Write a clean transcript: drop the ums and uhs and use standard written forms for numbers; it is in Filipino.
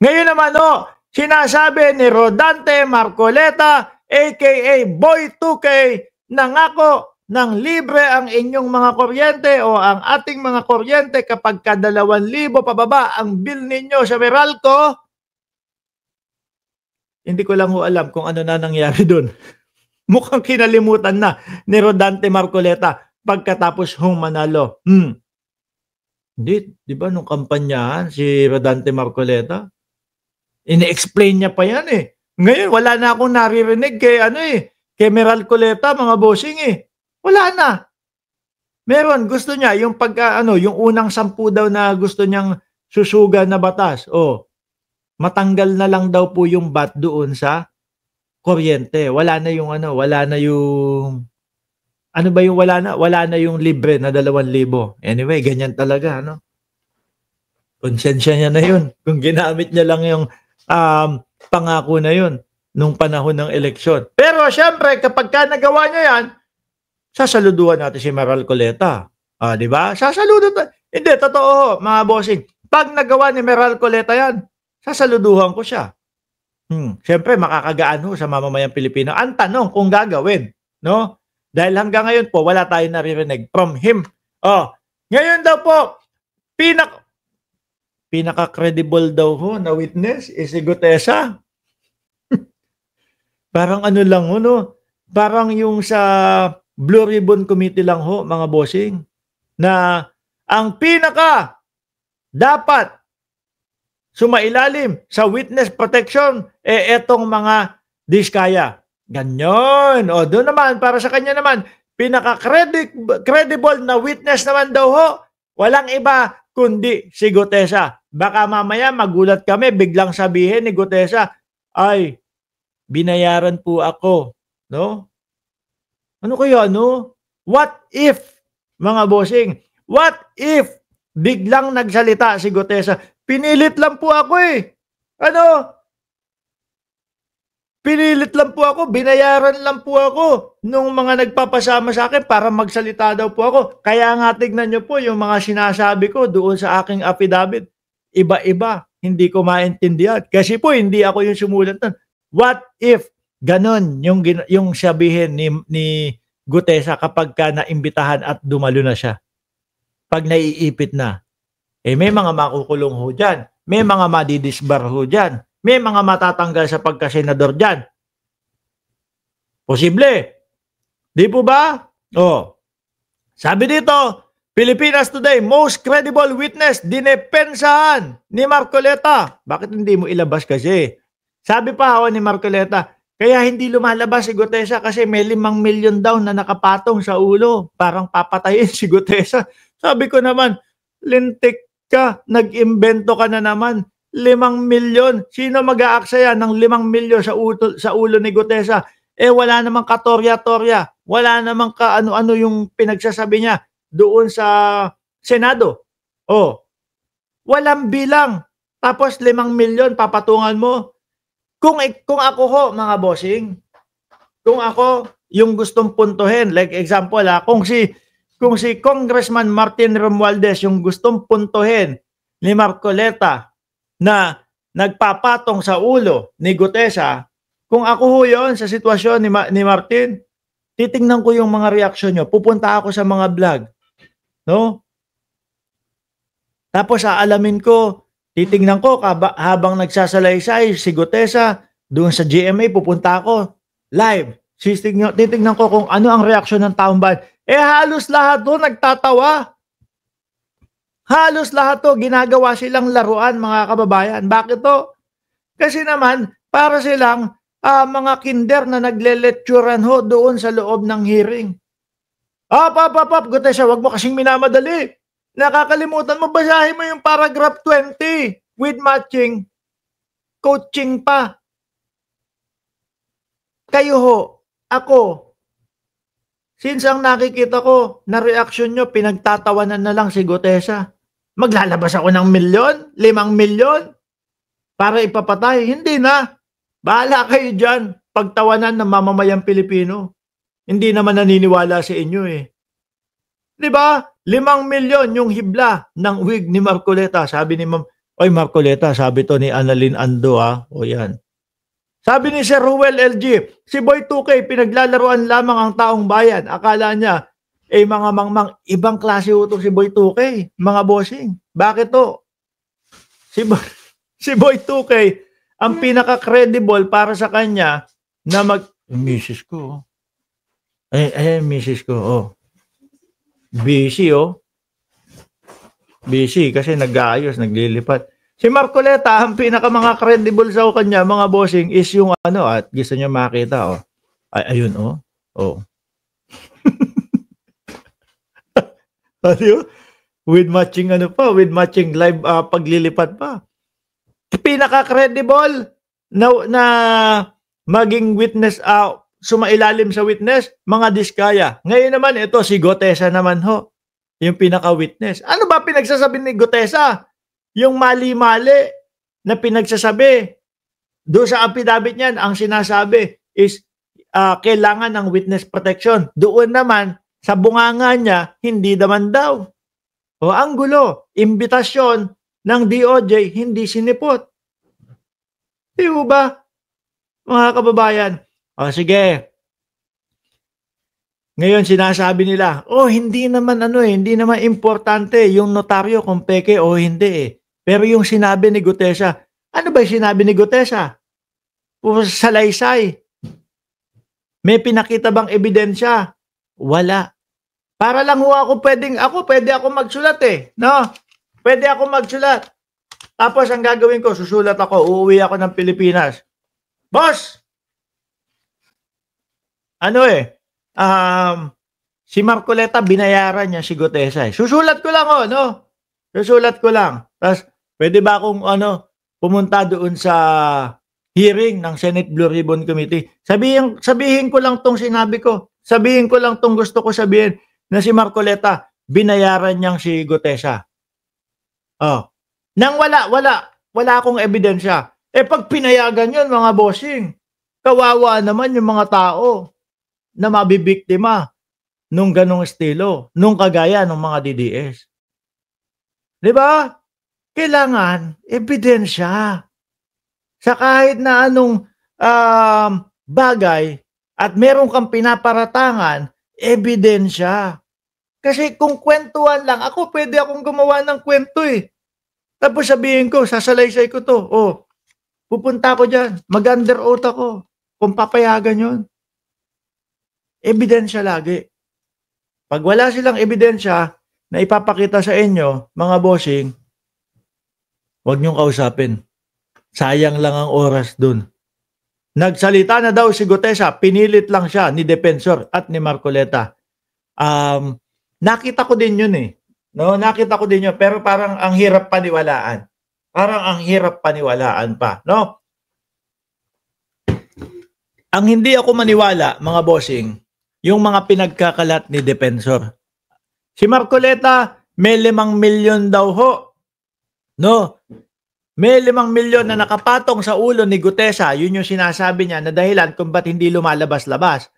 Ngayon naman sinasabi ni Rodante Marcoleta aka Boy 2K nangako ng libre ang inyong mga kuryente o ang ating mga kuryente kapag ka 2,000 pababa ang bill ninyo sa Meralco. Hindi ko lang alam kung ano na nangyari doon. Mukhang kinalimutan na ni Rodante Marcoleta pagkatapos manalo. Hindi, di ba nung kampanyahan si Rodante Marcoleta, ini-explain niya pa yan eh. Ngayon, wala na akong naririnig kay Meralcoleta, mga bossing eh. Wala na. Meron, gusto niya, yung yung unang 10 daw na gusto niyang susugan na batas. Matanggal na lang daw po yung VAT doon sa kuryente. Wala na yung wala na yung wala na yung libre na 2,000. Anyway, ganyan talaga, Konsensya niya na yun. Kung ginamit niya lang yung pangako na yun nung panahon ng eleksyon. Pero syempre, kapag ka nagawa niya yan, sasaluduhan natin si Meralcoleta. Di ba? Sasaluduhan. Hindi, totoo, mga bossing. Pag nagawa ni Meralcoleta yan, sasaluduhan ko siya. Syempre, makakagaan sa mamamayang Pilipino. Ang tanong kung gagawin, no? Dahil hanggang ngayon po, wala tayong naririnig from him. Ngayon daw po, pinaka-credible daw na witness is si Gutesa. Parang lang parang yung sa Blue Ribbon Committee lang mga bossing, na ang pinaka dapat sumailalim sa witness protection etong mga diskaya. Ganyan. Doon naman, para sa kanya naman, pinaka-credible na witness naman daw walang iba kundi si Gutesa. Baka mamaya magulat kami, biglang sabihin ni Gutesa, ay, binayaran po ako. No? Ano kaya, What if, mga bossing, what if biglang nagsalita si Gutesa? Pinilit lang po ako Pinilit lang po ako, binayaran lang po ako nung mga nagpapasama sa akin para magsalita daw po ako. Kaya nga tignan nyo po yung mga sinasabi ko doon sa aking affidavit. Iba-iba, hindi ko maintindihan. Kasi po hindi ako yung sumulat nun. What if ganon yung sabihin ni Gutesa kapag ka naimbitahan at dumalo na siya? Pag naiipit na. May mga makukulong dyan. May mga madidisbar dyan. May mga matatanggal sa pagkasenador dyan. Posible. Di po ba? Sabi dito, Pilipinas Today, most credible witness, dinepensahan ni Marcoleta. Bakit hindi mo ilabas kasi? Sabi pa ni Marcoleta, kaya hindi lumalabas si Gutesa kasi may 5 milyon daw na nakapatong sa ulo. Parang papatayin si Gutesa. Sabi ko naman, lintik ka, nag-imbento ka na naman. 5 milyon. Sino mag-aaksaya ng 5 milyon sa ulo ni Gutesa? Wala namang katorya-torya. Wala namang ano-ano yung pinagsasabi niya doon sa Senado. Walang bilang. Tapos 5 milyon papatungan mo. Kung ako mga bossing, kung ako yung gustong puntuhin, like example kung si Congressman Martin Romualdez yung gustong puntuhin ni Marcoleta na nagpapatong sa ulo ni Gutesa, kung ako yon sa sitwasyon ni Martin, titingnan ko yung mga reaksyon nyo. Pupunta ako sa mga vlog. No? Tapos aalamin ko, titingnan ko habang nagsasalaysay si Gutesa, doon sa GMA, pupunta ako live. Titingnan ko kung ano ang reaksyon ng taong bayan. Halos lahat doon nagtatawa. Halos lahat to, ginagawa silang laruan, mga kababayan. Bakit to? Kasi naman, para silang mga kinder na nagle-lecturean doon sa loob ng hearing. Gutesa, wag mo kasing minamadali. Nakakalimutan mo, basahin mo yung paragraph 20 with matching coaching pa. Kayo ako, since ang nakikita ko na reaksyon nyo, pinagtatawanan na lang si Gutesa. Maglalabas ako ng 5 milyon para ipapatay. Hindi na. Bahala kayo dyan. Pagtawanan ng mamamayang Pilipino. Hindi naman naniniwala sa inyo Diba? 5 milyon yung hibla ng wig ni Marcoleta. Sabi ni Ma'am, Oy, Marcoleta, sabi to ni Annalyn Ando, o yan. Sabi ni Sir Ruel LG, si Boy 2K, pinaglalaruan lamang ang taong bayan. Akala niya, mga mangmang, ibang klase ito si Boy 2K, mga bossing. Bakit to? Si Boy 2K, ang pinaka-credible para sa kanya na Misis ko. Misis ko, Busy, Busy kasi nag-aayos, naglilipat. Si Marcoleta, ang pinaka mga credible sa kanya, mga bossing, is yung at gusto niya makita, ayun, with matching with matching live paglilipad pa. Pinaka-credible na maging witness, sumailalim sa witness, mga Diskaya. Ngayon naman, ito si Gotesa naman yung pinaka-witness. Ano ba pinagsasabi ni Gotesa? Yung mali-mali na pinagsasabi. Doon sa affidavit niyan, ang sinasabi is kailangan ng witness protection. Doon naman, sa bunganga niya, hindi naman daw. Ang gulo, imbitasyon ng DOJ, hindi sinipot. Di ba, mga kababayan? Sige. Ngayon sinasabi nila, hindi naman hindi naman importante yung notaryo kung peke o hindi Pero yung sinabi ni Gutesa, ano ba yung sinabi ni Gutesa? Salaysay. May pinakita bang ebidensya? Wala. Para lang pwede ako magsulat no? Pwede ako magsulat. Tapos ang gagawin ko, susulat ako, uuwi ako ng Pilipinas. Boss! Si Marcoleta, binayaran niya si Gutesa. Susulat ko lang, Susulat ko lang. Tapos, pwede ba akong, pumunta doon sa hearing ng Senate Blue Ribbon Committee? Sabihin ko lang tong sinabi ko. Sabihin ko lang tong gusto ko sabihin na si Marcoleta, binayaran niyang si Gutesa. Nang wala akong ebidensya. Pag pinayagan yun, mga bossing, kawawa naman yung mga tao na mabibiktima nung ganong estilo, nung kagaya ng mga DDS. Di ba? Kailangan ebidensya. Sa kahit na anong bagay at meron kang pinaparatangan, ebidensya. Kasi kung kwentuhan lang, pwede akong gumawa ng kwento Tapos sabihin ko, sasalaysay ko to. Pupunta ako dyan. Mag-under oath ako. Kung papayagan yun. Ebidensya lagi. Pag wala silang ebidensya na ipapakita sa inyo, mga bossing, huwag niyong kausapin. Sayang lang ang oras dun. Nagsalita na daw si Gutesa, pinilit lang siya ni Defensor at ni Marcoleta. Nakita ko din yun Nakita ko din yun, pero parang ang hirap paniwalaan. No? Ang hindi ako maniwala, mga bossing, yung mga pinagkakalat ni Defensor. Si Marcoleta, may 5 milyon daw No? May 5 milyon na nakapatong sa ulo ni Gutesa. Yun yung sinasabi niya na dahilan kung ba't hindi lumalabas-labas.